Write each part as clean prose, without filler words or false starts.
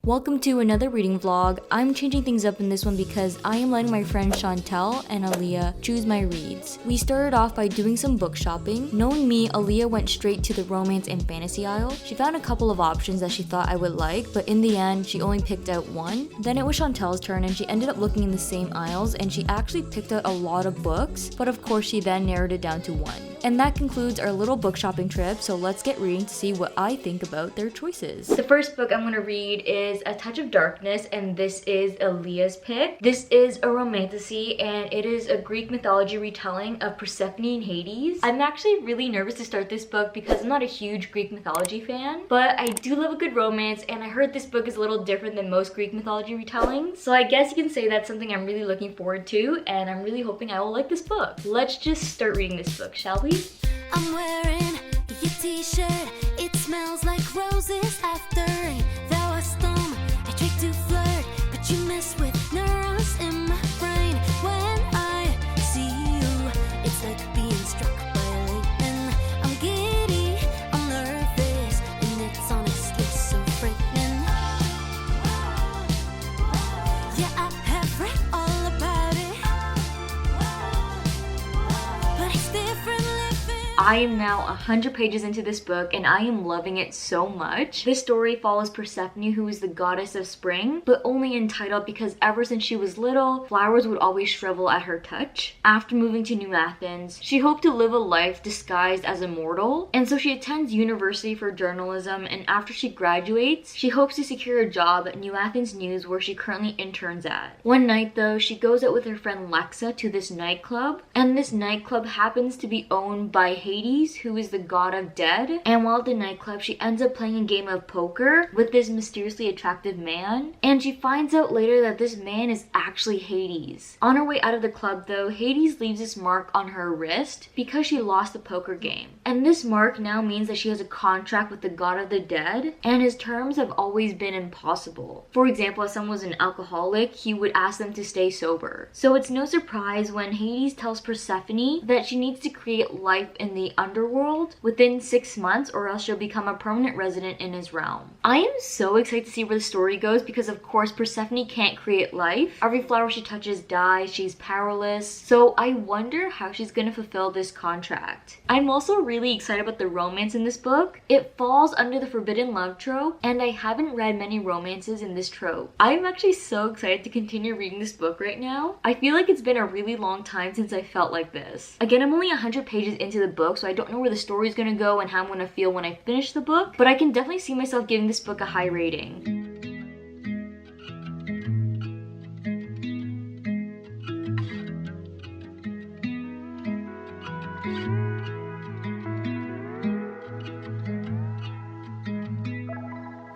Welcome to another reading vlog. I'm changing things up in this one because I am letting my friend Chantel and Aaliyah choose my reads. We started off by doing some book shopping. Knowing me, Aaliyah went straight to the romance and fantasy aisle. She found a couple of options that she thought I would like, but in the end, she only picked out one. Then it was Chantel's turn and she ended up looking in the same aisles and she actually picked out a lot of books, but of course she then narrowed it down to one. And that concludes our little book shopping trip, so let's get reading to see what I think about their choices. The first book I'm going to read is A Touch of Darkness, and this is Aaliyah's pick. This is a romantasy, and it is a Greek mythology retelling of Persephone and Hades. I'm actually really nervous to start this book because I'm not a huge Greek mythology fan, but I do love a good romance, and I heard this book is a little different than most Greek mythology retellings, so I guess you can say that's something I'm really looking forward to, and I'm really hoping I will like this book. Let's just start reading this book, shall we? I'm wearing your t-shirt. It smells like roses after rain. Thou art storm, I tried to flirt, but you mess with neurons in my brain. When I see you, it's like being struck by lightning. I'm giddy, I'm nervous, and it's honestly so frightening. Yeah, I have read all about it, but it's different living. I am now 100 pages into this book and I am loving it so much. This story follows Persephone, who is the goddess of spring, but only in title because ever since she was little, flowers would always shrivel at her touch. After moving to New Athens, she hoped to live a life disguised as a mortal, and so she attends university for journalism, and after she graduates, she hopes to secure a job at New Athens News where she currently interns at. One night though, she goes out with her friend Lexa to this nightclub, and this nightclub happens to be owned by Hades, who is the god of dead, and while at the nightclub she ends up playing a game of poker with this mysteriously attractive man, and she finds out later that this man is actually Hades. On her way out of the club though, Hades leaves this mark on her wrist because she lost the poker game, and this mark now means that she has a contract with the god of the dead, and his terms have always been impossible. For example, if someone was an alcoholic, he would ask them to stay sober. So it's no surprise when Hades tells Persephone that she needs to create life in the underworld within 6 months or else she'll become a permanent resident in his realm. I am so excited to see where the story goes because of course Persephone can't create life. Every flower she touches dies, she's powerless, so I wonder how she's gonna fulfill this contract. I'm also really excited about the romance in this book. It falls under the forbidden love trope, and I haven't read many romances in this trope. I'm actually so excited to continue reading this book right now. I feel like it's been a really long time since I felt like this. Again, I'm only 100 pages into the book, so I don't know where the story is gonna go and how I'm gonna feel when I finish the book, but I can definitely see myself giving this book a high rating.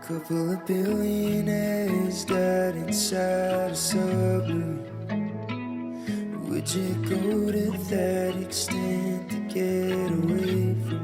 Couple of billionaires died inside a submarine. Would you go to that extent to get away from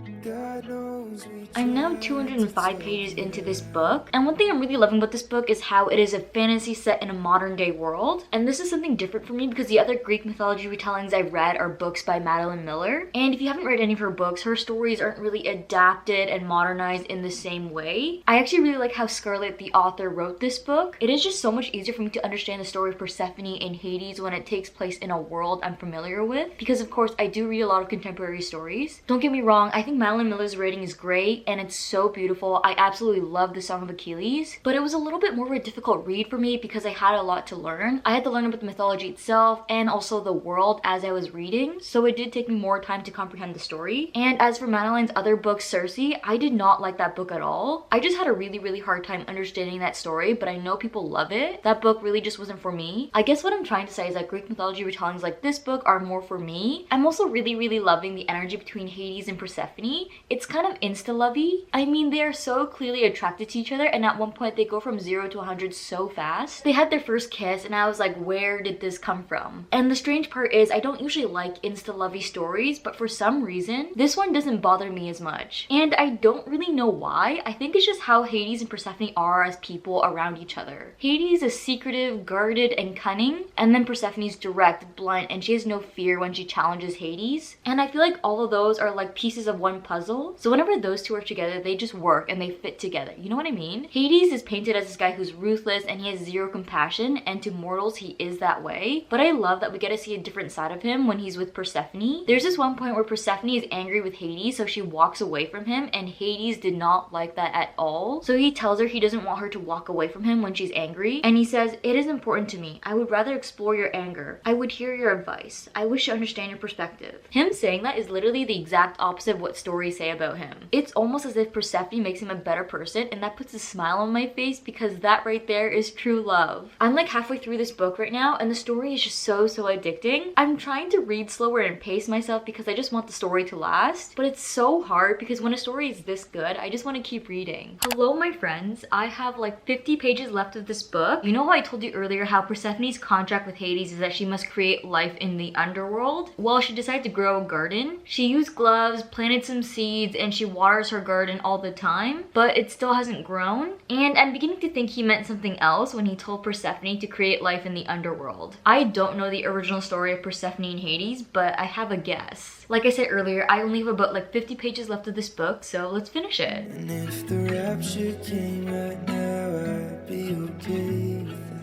me? God knows we I'm now 205 pages into this book, and one thing I'm really loving about this book is how it is a fantasy set in a modern day world. And this is something different for me because the other Greek mythology retellings I've read are books by Madeline Miller. And if you haven't read any of her books, her stories aren't really adapted and modernized in the same way. I actually really like how Scarlett, the author, wrote this book. It is just so much easier for me to understand the story of Persephone and Hades when it takes place in a world I'm familiar with, because of course I do read a lot of contemporary stories. Don't get me wrong, I think Madeline Miller's writing is great and it's so beautiful. I absolutely love the Song of Achilles, but it was a little bit more of a difficult read for me because I had a lot to learn. I had to learn about the mythology itself and also the world as I was reading, so it did take me more time to comprehend the story. And as for Madeline's other book, Circe, I did not like that book at all. I just had a really hard time understanding that story, but I know people love it. That book really just wasn't for me. I guess what I'm trying to say is that Greek mythology retellings like this book are more for me. I'm also really loving the energy between Hades and Persephone. It's kind of insta-lovey. I mean, they are so clearly attracted to each other, and at one point they go from 0 to 100 so fast. They had their first kiss and I was like, where did this come from? And the strange part is I don't usually like insta-lovey stories, but for some reason this one doesn't bother me as much. And I don't really know why. I think it's just how Hades and Persephone are as people around each other. Hades is secretive, guarded, and cunning, and then Persephone's direct, blunt, and she has no fear when she challenges Hades. And I feel like all of those are like pieces of one puzzle. So whenever those two are together, they just work and they fit together. You know what I mean? Hades is painted as this guy who's ruthless and he has zero compassion, and to mortals he is that way. But I love that we get to see a different side of him when he's with Persephone. There's this one point where Persephone is angry with Hades, so she walks away from him, and Hades did not like that at all. So he tells her he doesn't want her to walk away from him when she's angry, and he says, "It is important to me. I would rather explore your anger. I would hear your advice. I wish to understand your perspective." Him saying that is literally the exact opposite of what stories say about him. It's almost as if Persephone makes him a better person, and that puts a smile on my face because that right there is true love. I'm like halfway through this book right now, and the story is just so addicting. I'm trying to read slower and pace myself because I just want the story to last, but it's so hard because when a story is this good, I just want to keep reading. Hello my friends, I have like 50 pages left of this book. You know how I told you earlier how Persephone's contract with Hades is that she must create life in the underworld? Well, she decided to grow a garden. She used gloves, planted some seeds, and she waters her garden all the time, but it still hasn't grown. And I'm beginning to think he meant something else when he told Persephone to create life in the underworld. I don't know the original story of Persephone and Hades, but I have a guess. Like I said earlier, I only have about like 50 pages left of this book, so let's finish it. And if the rapture came right now, I'd be okay with that.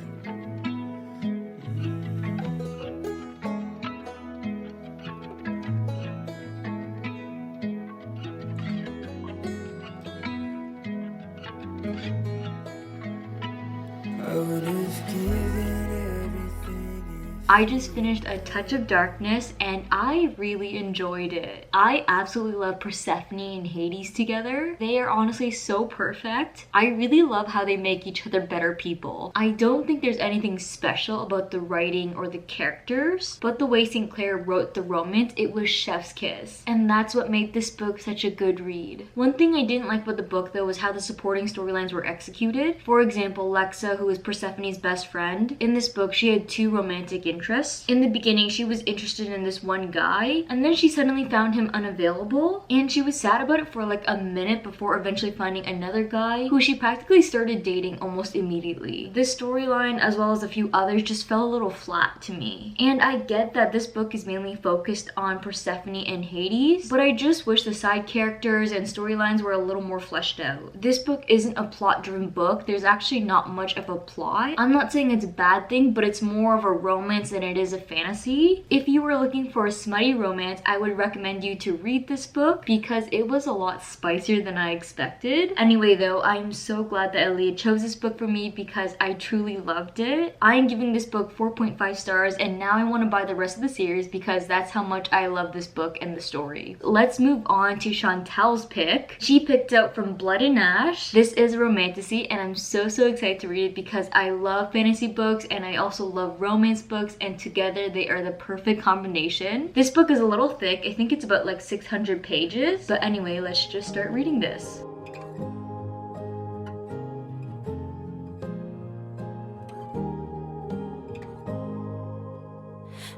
I would have given everything. I just finished A Touch of Darkness and I really enjoyed it. I absolutely love Persephone and Hades together. They are honestly so perfect. I really love how they make each other better people. I don't think there's anything special about the writing or the characters, but the way St. Clair wrote the romance, it was chef's kiss. And that's what made this book such a good read. One thing I didn't like about the book though was how the supporting storylines were executed. For example, Lexa, who is Persephone's best friend, in this book she had two romantic interests. In the beginning, she was interested in this one guy, and then she suddenly found him unavailable, and she was sad about it for like a minute before eventually finding another guy who she practically started dating almost immediately. This storyline, as well as a few others, just fell a little flat to me. And I get that this book is mainly focused on Persephone and Hades, but I just wish the side characters and storylines were a little more fleshed out. This book isn't a plot-driven book. There's actually not much of a plot. I'm not saying it's a bad thing, but it's more of a romance than it is a fantasy. If you were looking for a smutty romance, I would recommend you to read this book because it was a lot spicier than I expected. Anyway though, I'm so glad that Aaliyah chose this book for me because I truly loved it. I am giving this book 4.5 stars, and now I want to buy the rest of the series because that's how much I love this book and the story. Let's move on to Chantel's pick. She picked out From Blood and Ash. This is a romantasy and I'm so excited to read it because I love fantasy books and I also love romance books, and together they are the perfect combination. This book is a little thick. I think it's about like 600 pages. But anyway, let's just start reading this.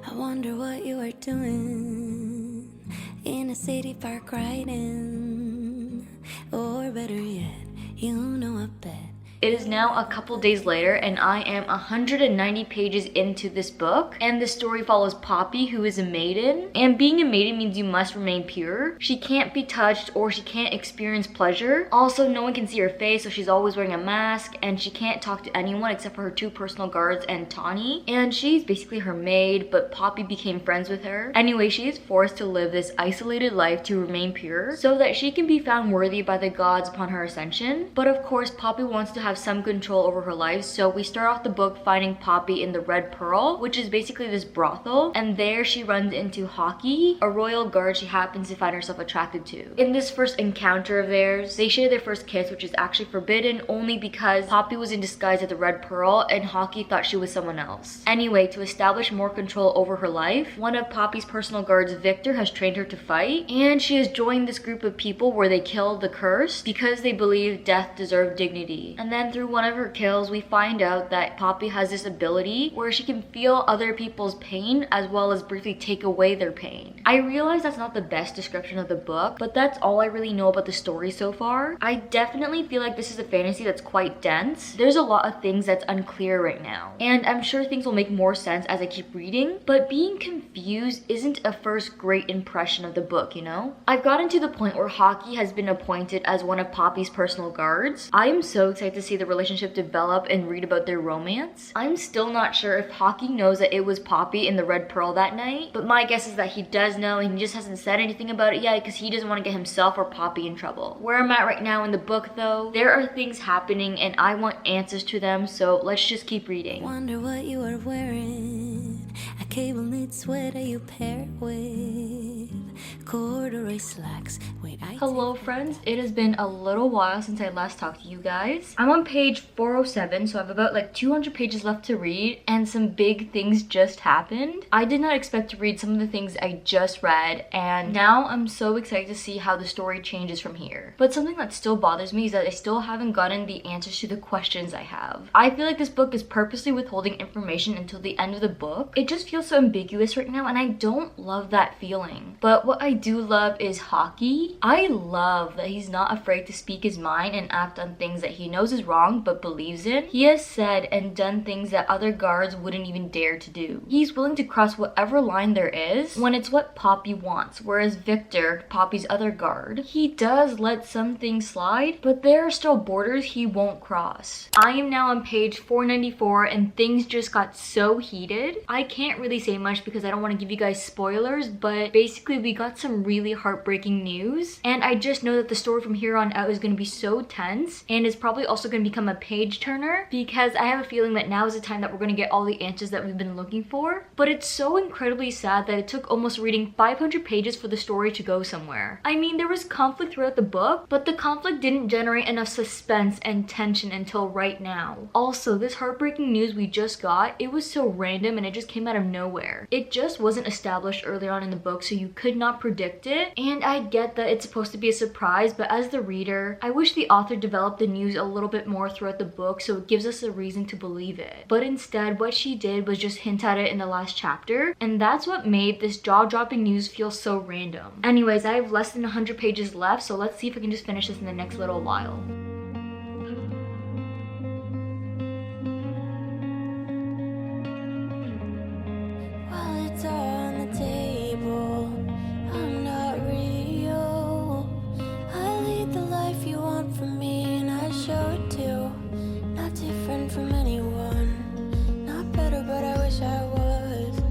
I wonder what you are doing in a city far cried in, or better yet, you know I bet. It is now a couple days later and I am 190 pages into this book, and the story follows Poppy, who is a maiden, and being a maiden means you must remain pure. She can't be touched or she can't experience pleasure. Also, no one can see her face, so she's always wearing a mask, and she can't talk to anyone except for her two personal guards and Tawny, and she's basically her maid, but Poppy became friends with her. Anyway, she is forced to live this isolated life to remain pure so that she can be found worthy by the gods upon her ascension. But of course, Poppy wants to have some control over her life, so we start off the book finding Poppy in the Red Pearl, which is basically this brothel, and there she runs into Hockey, a royal guard she happens to find herself attracted to. In this first encounter of theirs, they share their first kiss, which is actually forbidden only because Poppy was in disguise at the Red Pearl and Hockey thought she was someone else. Anyway, to establish more control over her life, one of Poppy's personal guards, Victor, has trained her to fight, and she has joined this group of people where they kill the cursed because they believe death deserved dignity. And then then through one of her kills, we find out that Poppy has this ability where she can feel other people's pain as well as briefly take away their pain. I realize that's not the best description of the book, but that's all I really know about the story so far. I definitely feel like this is a fantasy that's quite dense. There's a lot of things that's unclear right now, and I'm sure things will make more sense as I keep reading, but being confused isn't a first great impression of the book, you know? I've gotten to the point where Hockey has been appointed as one of Poppy's personal guards. I am so excited to see the relationship develop and read about their romance. I'm still not sure if Hockey knows that it was Poppy in the Red Pearl that night, but my guess is that he does know and he just hasn't said anything about it yet because he doesn't want to get himself or Poppy in trouble. Where I'm at right now in the book though, there are things happening and I want answers to them, so let's just keep reading. Wonder what you are wearing. A cable knit sweater you pair it with corduroy slacks. Wait, Hello friends, it has been a little while since I last talked to you guys. I'm on page 407, so I have about like 200 pages left to read, and some big things just happened. I did not expect to read some of the things I just read, and now I'm so excited to see how the story changes from here. But something that still bothers me is that I still haven't gotten the answers to the questions I have. I feel like this book is purposely withholding information until the end of the book. It just feels so ambiguous right now, and I don't love that feeling. But what I do love is Hockey. I love that he's not afraid to speak his mind and act on things that he knows is wrong but believes in. He has said and done things that other guards wouldn't even dare to do. He's willing to cross whatever line there is when it's what Poppy wants, whereas Victor, Poppy's other guard, he does let some things slide, but there are still borders he won't cross. I am now on page 494 and things just got so heated. I can't really say much because I don't want to give you guys spoilers, but basically we got some really heartbreaking news, and I just know that the story from here on out is going to be so tense, and it's probably also going to become a page turner because I have a feeling that now is the time that we're going to get all the answers that we've been looking for. But it's so incredibly sad that it took almost reading 500 pages for the story to go somewhere. I mean, there was conflict throughout the book, but the conflict didn't generate enough suspense and tension until right now. Also, this heartbreaking news we just got, it was so random and it just came out of nowhere. It just wasn't established earlier on in the book, so you could not predict it, and I get that it's supposed to be a surprise, but as the reader, I wish the author developed the news a little bit more throughout the book so it gives us a reason to believe it. But instead, what she did was just hint at it in the last chapter, and that's what made this jaw-dropping news feel so random. Anyways, I have less than 100 pages left, so let's see if I can just finish this in the next little while. While it's on the table, I'm not real. I lead the life you want from me, and I show it too. Not different from anyone, not better, but I wish I was.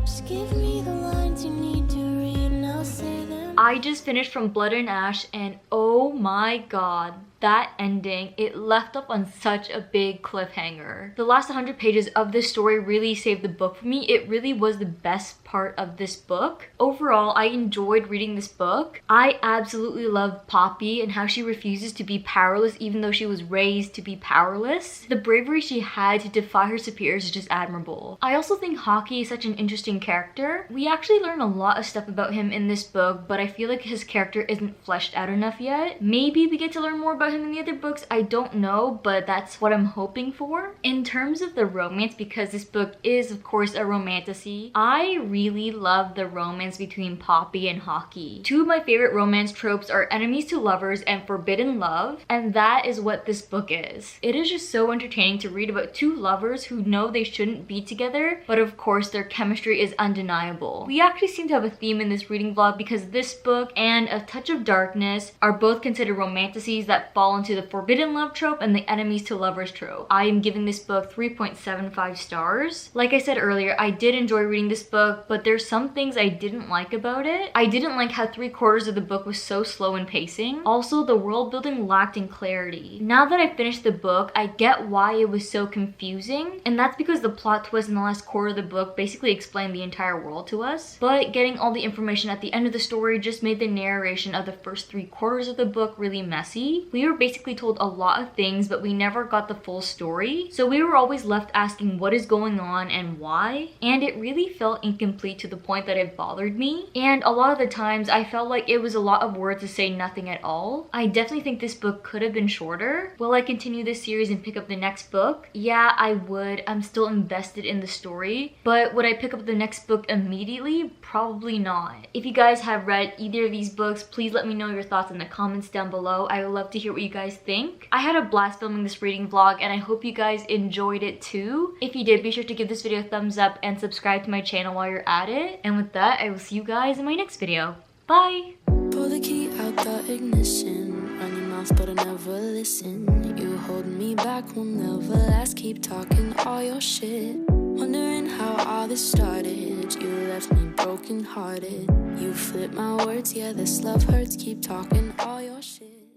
Just give me the lines you need to read, and I'll say them. I just finished From Blood and Ash, and oh my god, that ending, it left up on such a big cliffhanger. The last 100 pages of this story really saved the book for me. It really was the best part of this book. Overall, I enjoyed reading this book. I absolutely love Poppy and how she refuses to be powerless even though she was raised to be powerless. The bravery she had to defy her superiors is just admirable. I also think Hockey is such an interesting character. We actually learn a lot of stuff about him in this book, but I feel like his character isn't fleshed out enough yet. Maybe we get to learn more about him in the other books, I don't know, but that's what I'm hoping for. In terms of the romance, because this book is of course a romantasy, I really love the romance between Poppy and Hockey. Two of my favorite romance tropes are enemies to lovers and forbidden love, and that is what this book is. It is just so entertaining to read about two lovers who know they shouldn't be together, but of course their chemistry is undeniable. We actually seem to have a theme in this reading vlog because this book and A Touch of Darkness are both considered romantasies that fall into the forbidden love trope and the enemies to lovers trope. I am giving this book 3.75 stars. Like I said earlier, I did enjoy reading this book, but there's some things I didn't like about it. I didn't like how 3/4 of the book was so slow in pacing. Also, the world building lacked in clarity. Now that I finished the book, I get why it was so confusing, and that's because the plot twist in the last quarter of the book basically explained the entire world to us. But getting all the information at the end of the story just made the narration of the first 3/4 of the book really messy. We we were basically told a lot of things, but we never got the full story. So we were always left asking what is going on and why. And it really felt incomplete to the point that it bothered me. And a lot of the times I felt like it was a lot of words to say nothing at all. I definitely think this book could have been shorter. Will I continue this series and pick up the next book? Yeah, I would. I'm still invested in the story. But would I pick up the next book immediately? Probably not. If you guys have read either of these books, please let me know your thoughts in the comments down below. I would love to hear what you guys think. I had a blast filming this reading vlog and I hope you guys enjoyed it too. If you did, be sure to give this video a thumbs up and subscribe to my channel while you're at it. And with that, I will see you guys in my next video. Bye! Pull the key out the ignition. Run your mouth but I never listen. You hold me back, will never last. Keep talking all your shit. Wondering how all this started. You left me broken hearted. You flip my words, yeah, this love hurts. Keep talking all your shit.